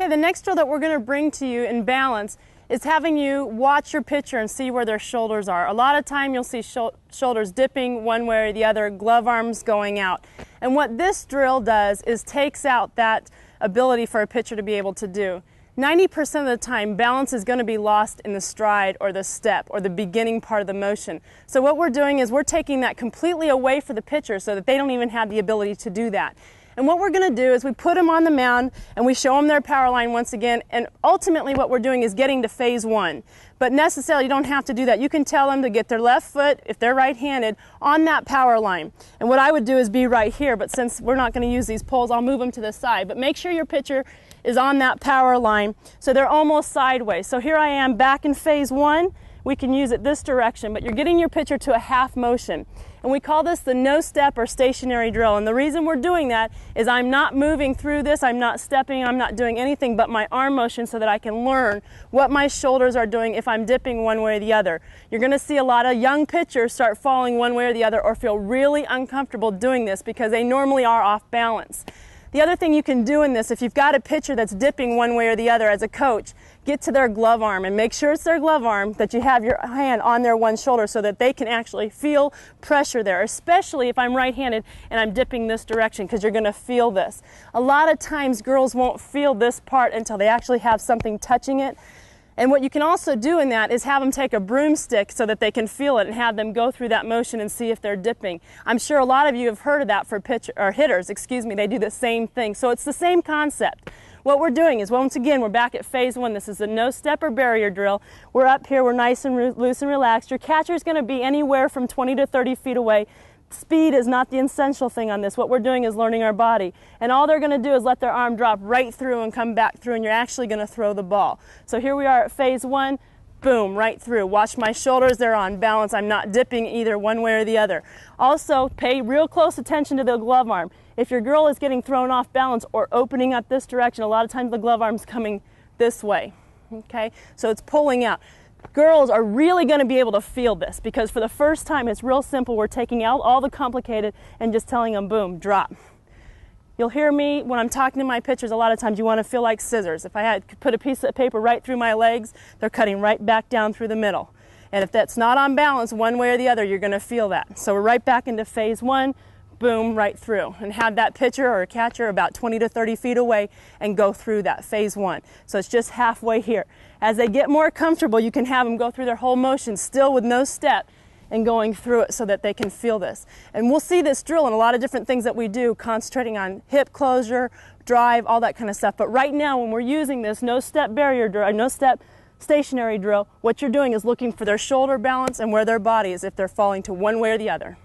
Okay, the next drill that we're going to bring to you in balance is having you watch your pitcher and see where their shoulders are. A lot of time you'll see shoulders dipping one way or the other, glove arms going out. And what this drill does is takes out that ability for a pitcher to be able to do. 90% of the time, balance is going to be lost in the stride or the step or the beginning part of the motion. So what we're doing is we're taking that completely away for the pitcher so that they don't even have the ability to do that. And what we're going to do is we put them on the mound and we show them their power line once again, and ultimately what we're doing is getting to phase one. But necessarily you don't have to do that. You can tell them to get their left foot, if they're right-handed, on that power line. And what I would do is be right here, but since we're not going to use these poles, I'll move them to the side. But make sure your pitcher is on that power line so they're almost sideways. So here I am back in phase one. We can use it this direction, but you're getting your pitcher to a half motion. And we call this the no step or stationary drill. And the reason we're doing that is I'm not moving through this, I'm not stepping, I'm not doing anything but my arm motion so that I can learn what my shoulders are doing if I'm dipping one way or the other. You're going to see a lot of young pitchers start falling one way or the other or feel really uncomfortable doing this because they normally are off balance. The other thing you can do in this, if you've got a pitcher that's dipping one way or the other as a coach, get to their glove arm and make sure it's their glove arm, that you have your hand on their one shoulder so that they can actually feel pressure there, especially if I'm right-handed and I'm dipping this direction, because you're going to feel this. A lot of times girls won't feel this part until they actually have something touching it. And what you can also do in that is have them take a broomstick so that they can feel it and have them go through that motion and see if they're dipping. I'm sure a lot of you have heard of that for hitters, they do the same thing. So it's the same concept. What we're doing is, once again, we're back at phase one. This is the no step or barrier drill. We're up here, we're nice and loose and relaxed. Your catcher is going to be anywhere from 20 to 30 feet away. Speed is not the essential thing on this. What we're doing is learning our body. And all they're going to do is let their arm drop right through and come back through, and you're actually going to throw the ball. So here we are at phase one. Boom, right through. Watch my shoulders, they're on balance. I'm not dipping either one way or the other. Also, pay real close attention to the glove arm. If your girl is getting thrown off balance or opening up this direction, a lot of times the glove arm's coming this way. Okay, so it's pulling out. Girls are really going to be able to feel this because for the first time it's real simple. We're taking out all the complicated and just telling them, boom, drop. You'll hear me when I'm talking to my pitchers, a lot of times you want to feel like scissors. If I had put a piece of paper right through my legs, they're cutting right back down through the middle. And if that's not on balance one way or the other, you're going to feel that. So we're right back into phase one. Boom, right through, and have that pitcher or catcher about 20 to 30 feet away and go through that phase one. So it's just halfway here. As they get more comfortable, you can have them go through their whole motion still with no step and going through it so that they can feel this. And we'll see this drill in a lot of different things that we do, concentrating on hip closure, drive, all that kind of stuff. But right now when we're using this no step barrier drill, no step stationary drill, what you're doing is looking for their shoulder balance and where their body is if they're falling to one way or the other.